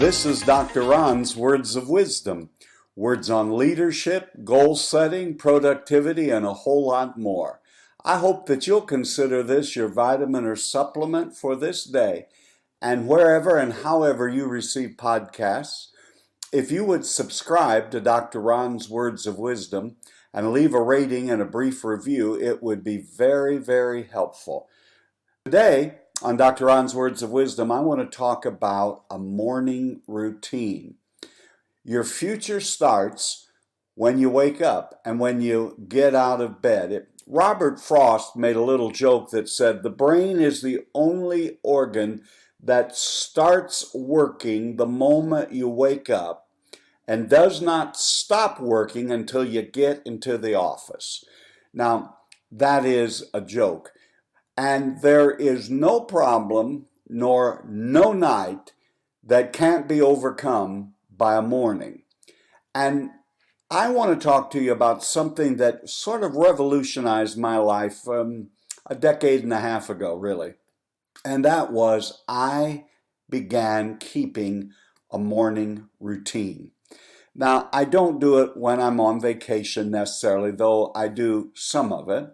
This is Dr. Ron's Words of Wisdom. Words on leadership, goal setting, productivity, and a whole lot more. I hope that you'll consider this your vitamin or supplement for this day. And wherever and however you receive podcasts, if you would subscribe to Dr. Ron's Words of Wisdom and leave a rating and a brief review, it would be very, very helpful. Today, on Dr. Ron's Words of Wisdom, I want to talk about a morning routine. Your future starts when you wake up and when you get out of bed. Robert Frost made a little joke that said, the brain is the only organ that starts working the moment you wake up and does not stop working until you get into the office. Now, that is a joke. And there is no problem nor no night that can't be overcome by a morning. And I want to talk to you about something that sort of revolutionized my life a decade and a half ago, really. And that was I began keeping a morning routine. Now, I don't do it when I'm on vacation necessarily, though I do some of it.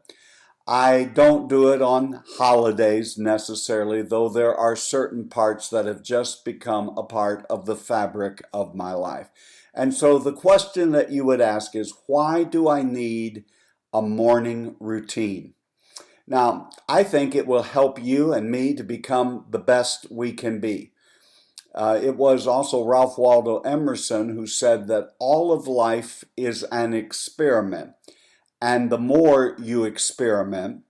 I don't do it on holidays necessarily, though there are certain parts that have just become a part of the fabric of my life. And so the question that you would ask is, why do I need a morning routine? Now, I think it will help you and me to become the best we can be. It was also Ralph Waldo Emerson who said that all of life is an experiment. And the more you experiment,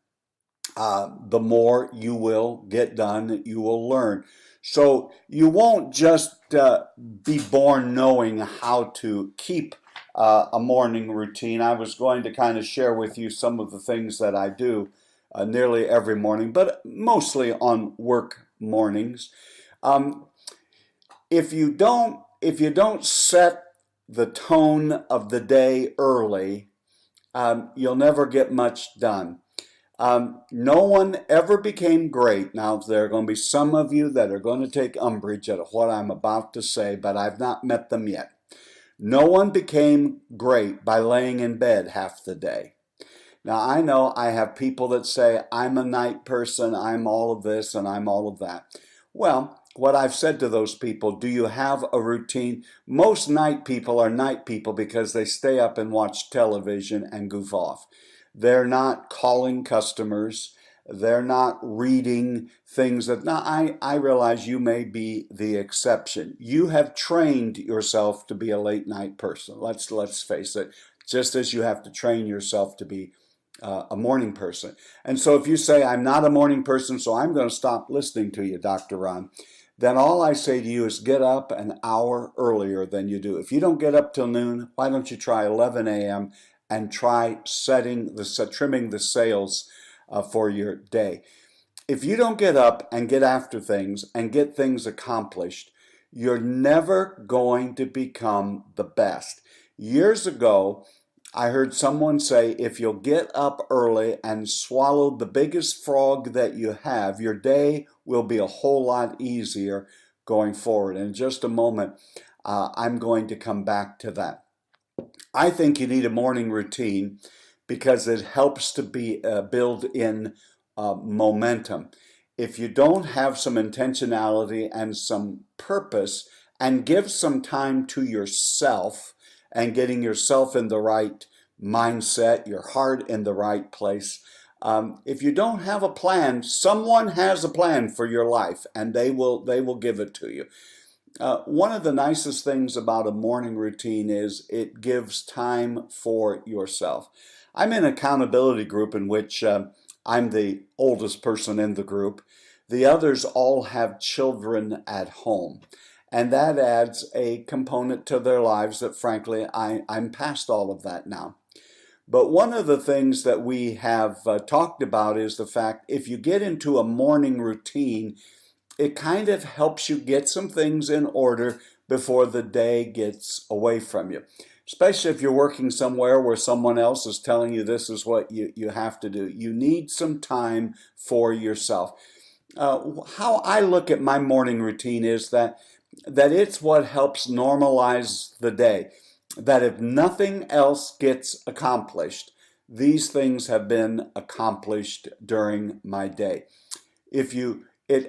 the more you will get done, you will learn. So you won't just be born knowing how to keep a morning routine. I was going to kind of share with you some of the things that I do nearly every morning, but mostly on work mornings. If you don't set the tone of the day early, you'll never get much done. No one ever became great. Now, there are going to be some of you that are going to take umbrage at what I'm about to say, but I've not met them yet. No one became great by laying in bed half the day. Now, I know I have people that say, I'm a night person, I'm all of this, and I'm all of that. Well, what I've said to those people, do you have a routine? Most night people are night people because they stay up and watch television and goof off. They're not calling customers. They're not reading things that, now I realize you may be the exception. You have trained yourself to be a late night person. Let's face it, just as you have to train yourself to be a morning person. And so if you say, I'm not a morning person, so I'm going to stop listening to you, Dr. Ron, then all I say to you is get up an hour earlier than you do. If you don't get up till noon, why don't you try 11 a.m. and try trimming the sails for your day. If you don't get up and get after things and get things accomplished, you're never going to become the best. Years ago, I heard someone say, if you'll get up early and swallow the biggest frog that you have, your day will be a whole lot easier going forward. In just a moment, I'm going to come back to that. I think you need a morning routine because it helps to build in momentum. If you don't have some intentionality and some purpose and give some time to yourself, and getting yourself in the right mindset, your heart in the right place. If you don't have a plan, someone has a plan for your life, and they will give it to you. One of the nicest things about a morning routine is it gives time for yourself. I'm in an accountability group in which I'm the oldest person in the group. The others all have children at home. And that adds a component to their lives that, frankly, I'm past all of that now. But one of the things that we have talked about is the fact if you get into a morning routine, it kind of helps you get some things in order before the day gets away from you. Especially if you're working somewhere where someone else is telling you this is what you have to do. You need some time for yourself. How I look at my morning routine is that that it's what helps normalize the day. That if nothing else gets accomplished, these things have been accomplished during my day. If you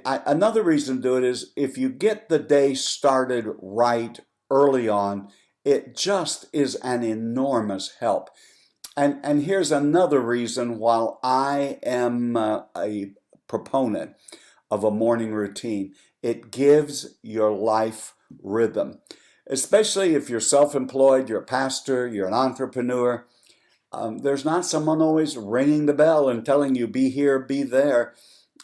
Another reason to do it is if you get the day started right early on, it just is an enormous help. And here's another reason while I am a proponent of a morning routine. It gives your life rhythm, especially if you're self-employed, you're a pastor, you're an entrepreneur. There's not someone always ringing the bell and telling you be here, be there,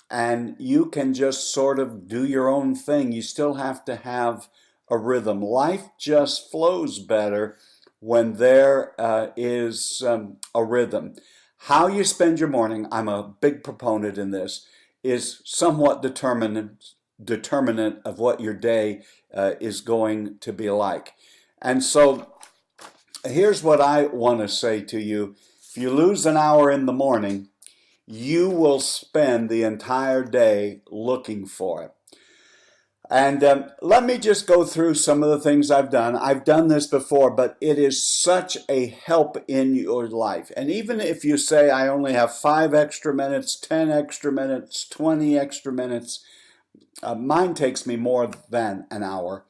and you can just sort of do your own thing. You still have to have a rhythm. Life just flows better when there is a rhythm. How you spend your morning, I'm a big proponent in this, is somewhat determinant of what your day is going to be like. And so here's what I want to say to you. If you lose an hour in the morning, you will spend the entire day looking for it. And let me just go through some of the things I've done. I've done this before, but it is such a help in your life. And even if you say, I only have 5 extra minutes, 10 extra minutes, 20 extra minutes, mine takes me more than an hour.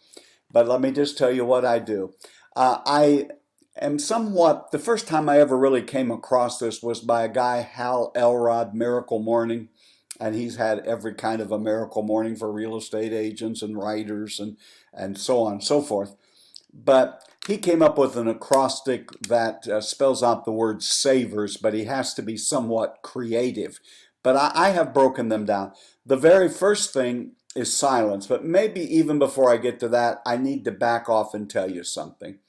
But let me just tell you what I do. I am somewhat, the first time I ever really came across this was by a guy, Hal Elrod, Miracle Morning. And he's had every kind of a miracle morning for real estate agents and writers and so on and so forth. But he came up with an acrostic that spells out the word savers, but he has to be somewhat creative. But I have broken them down. The very first thing is silence. But maybe even before I get to that, I need to back off and tell you something.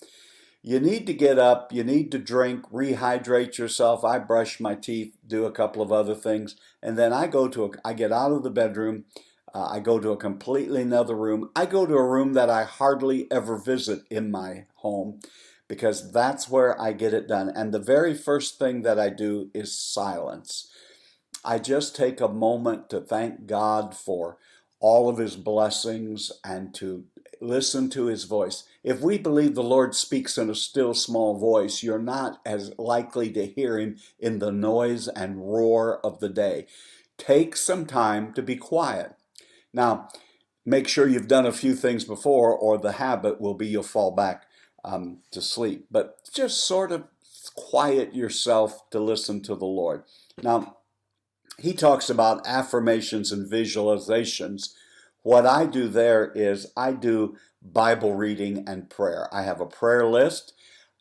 You need to get up, you need to drink, rehydrate yourself. I brush my teeth, do a couple of other things, and then I get out of the bedroom, I go to a completely another room. I go to a room that I hardly ever visit in my home because that's where I get it done. And the very first thing that I do is silence. I just take a moment to thank God for all of his blessings and to listen to his voice. If we believe the Lord speaks in a still small voice, you're not as likely to hear him in the noise and roar of the day. Take some time to be quiet. Now, make sure you've done a few things before, or the habit will be you'll fall back to sleep. But just sort of quiet yourself to listen to the Lord. Now, he talks about affirmations and visualizations. What I do there is I do Bible reading and prayer. I have a prayer list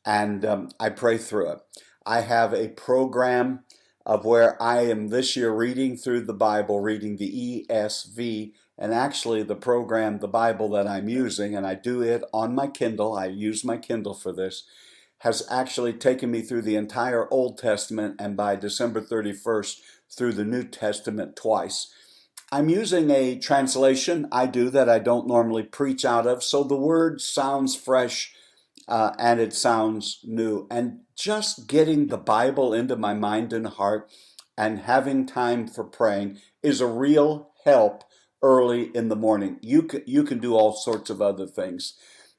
and I pray through it. I have a program of where I am this year reading through the Bible, reading the ESV, and actually the program, the Bible that I'm using, and I do it on my Kindle, I use my Kindle for this, has actually taken me through the entire Old Testament and by December 31st through the New Testament twice. I'm using a translation that I don't normally preach out of, so the word sounds fresh and it sounds new. And just getting the Bible into my mind and heart and having time for praying is a real help early in the morning. You can do all sorts of other things,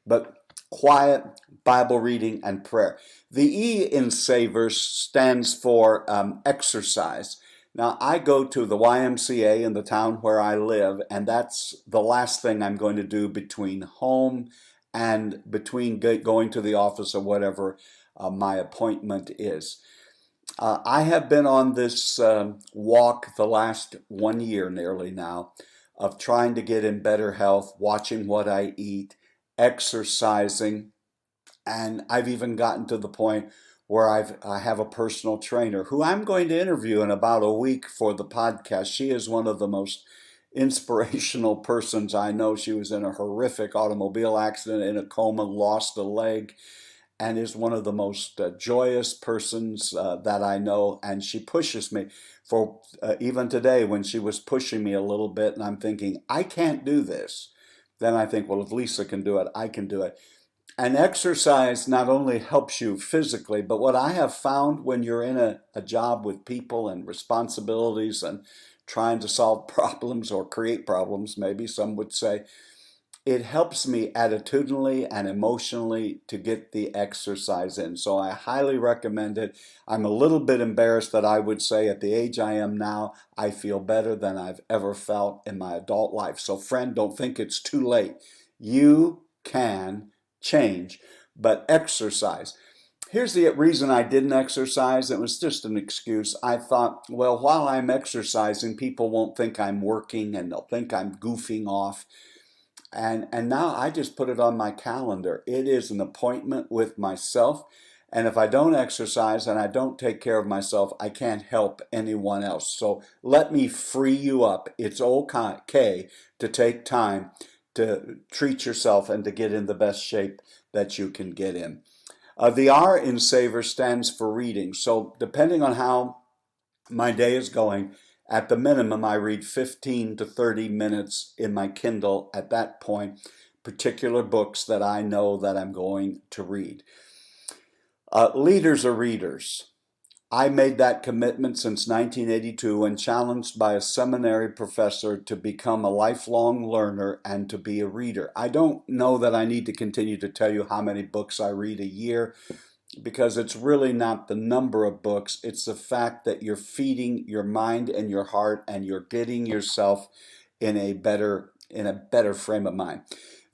but quiet, Bible reading, and prayer. The E in Savers stands for exercise. Now, I go to the YMCA in the town where I live, and that's the last thing I'm going to do between home and between going to the office or whatever my appointment is. I have been on this walk the last 1 year nearly now of trying to get in better health, watching what I eat, exercising, and I've even gotten to the point where I have a personal trainer who I'm going to interview in about a week for the podcast. She is one of the most inspirational persons I know. She was in a horrific automobile accident, in a coma, lost a leg, and is one of the most joyous persons that I know. And she pushes me for even today when she was pushing me a little bit, and I'm thinking, I can't do this. Then I think, well, if Lisa can do it, I can do it. And exercise not only helps you physically, but what I have found when you're in a job with people and responsibilities and trying to solve problems or create problems, maybe some would say, it helps me attitudinally and emotionally to get the exercise in. So I highly recommend it. I'm a little bit embarrassed that I would say at the age I am now, I feel better than I've ever felt in my adult life. So friend, don't think it's too late. You can change, but exercise. Here's the reason I didn't exercise. It was just an excuse. I thought, well, while I'm exercising, people won't think I'm working and they'll think I'm goofing off. And now I just put it on my calendar. It is an appointment with myself. And if I don't exercise and I don't take care of myself, I can't help anyone else. So let me free you up. It's okay to take time to treat yourself and to get in the best shape that you can get in. The R in Savor stands for reading. So depending on how my day is going, at the minimum, I read 15 to 30 minutes in my Kindle at that point, particular books that I know that I'm going to read. Leaders are readers. I made that commitment since 1982 when challenged by a seminary professor to become a lifelong learner and to be a reader. I don't know that I need to continue to tell you how many books I read a year, because it's really not the number of books. It's the fact that you're feeding your mind and your heart and you're getting yourself in a better frame of mind.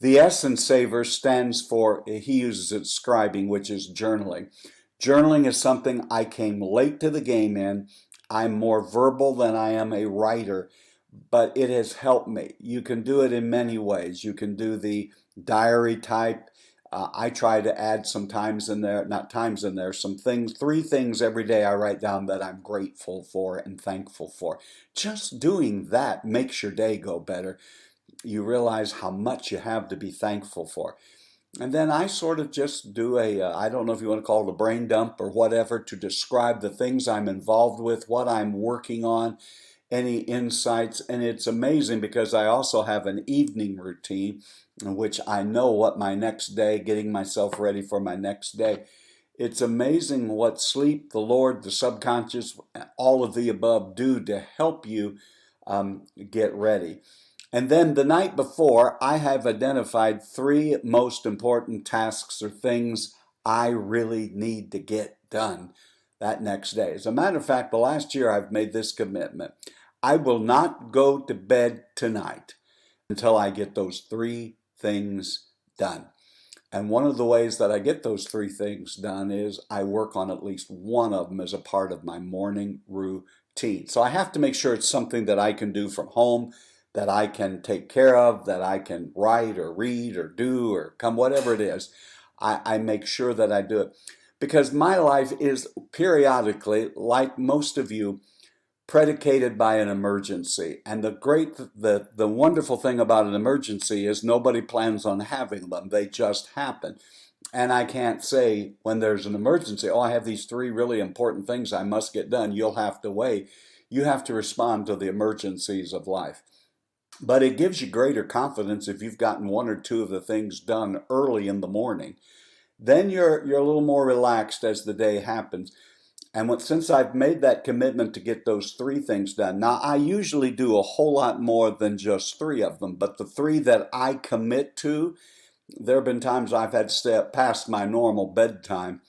The S in Savor stands for, he uses it, scribing, which is journaling. Journaling is something I came late to the game in. I'm more verbal than I am a writer, but it has helped me. You can do it in many ways. You can do the diary type. I try to add some times in there, not times in there, some things, 3 things every day I write down that I'm grateful for and thankful for. Just doing that makes your day go better. You realize how much you have to be thankful for. And then I sort of just do I don't know if you want to call it a brain dump or whatever, to describe the things I'm involved with, what I'm working on, any insights. And it's amazing because I also have an evening routine in which I know what my next day, getting myself ready for my next day. It's amazing what sleep, the Lord, the subconscious, all of the above do to help you get ready. And then the night before, I have identified 3 most important tasks or things I really need to get done that next day. As a matter of fact, the last year I've made this commitment. I will not go to bed tonight until I get those 3 things done. And one of the ways that I get those 3 things done is I work on at least one of them as a part of my morning routine. So I have to make sure it's something that I can do from home, that I can take care of, that I can write or read or do or come, whatever it is. I make sure that I do it. Because my life is periodically, like most of you, predicated by an emergency. And the wonderful thing about an emergency is nobody plans on having them. They just happen. And I can't say when there's an emergency, oh, I have these 3 really important things I must get done. You'll have to wait. You have to respond to the emergencies of life. But it gives you greater confidence if you've gotten 1 or 2 of the things done early in the morning. Then you're a little more relaxed as the day happens. And since I've made that commitment to get those 3 things done, now I usually do a whole lot more than just 3 of them, but the 3 that I commit to, there have been times I've had to stay up past my normal bedtime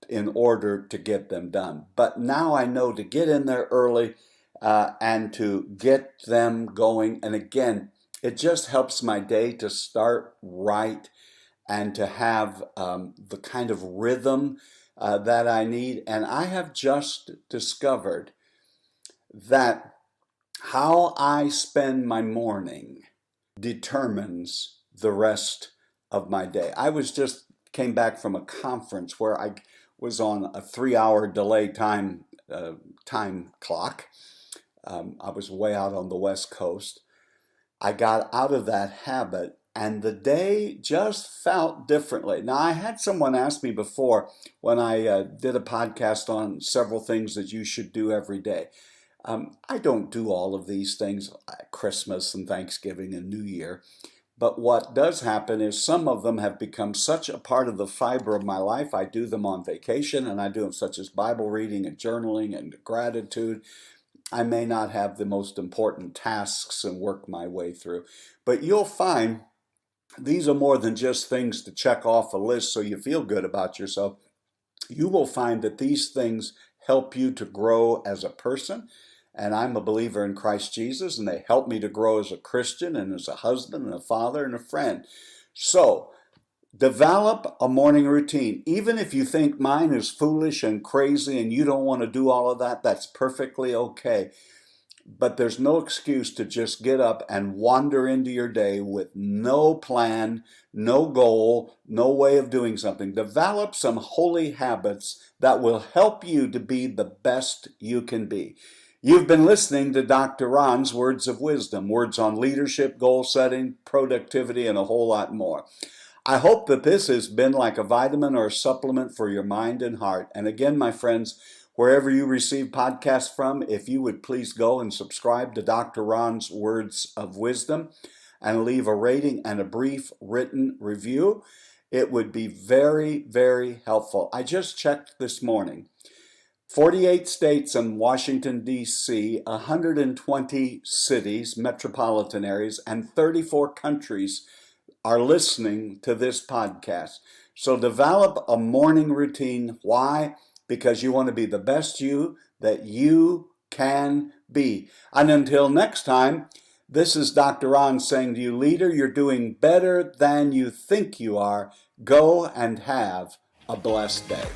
in order to get them done. But now I know to get in there early and to get them going. And again, it just helps my day to start right and to have the kind of rhythm that I need. And I have just discovered that how I spend my morning determines the rest of my day. I came back from a conference where I was on a 3-hour delay time clock. I was way out on the West Coast. I got out of that habit and the day just felt differently. Now, I had someone ask me before when I did a podcast on several things that you should do every day. I don't do all of these things at Christmas and Thanksgiving and New Year. But what does happen is some of them have become such a part of the fiber of my life. I do them on vacation, and I do them such as Bible reading and journaling and gratitude. I may not have the most important tasks and work my way through. But you'll find These are more than just things to check off a list so you feel good about yourself. You will find that these things help you to grow as a person. And I'm a believer in Christ Jesus, and they help me to grow as a Christian and as a husband and a father and a friend. So, develop a morning routine. Even if you think mine is foolish and crazy and you don't want to do all of that, that's perfectly okay. But there's no excuse to just get up and wander into your day with no plan, no goal, no way of doing something. Develop some holy habits that will help you to be the best you can be. You've been listening to Dr. Ron's Words of Wisdom, words on leadership, goal setting, productivity, and a whole lot more. I hope that this has been like a vitamin or a supplement for your mind and heart. And again, my friends, wherever you receive podcasts from, if you would please go and subscribe to Dr. Ron's Words of Wisdom and leave a rating and a brief written review, it would be very, very helpful. I just checked this morning. 48 states and Washington, D.C., 120 cities, metropolitan areas, and 34 countries are listening to this podcast. So develop a morning routine. Why? Because you want to be the best you that you can be. And until next time, this is Dr. Ron saying to you, leader, you're doing better than you think you are. Go and have a blessed day.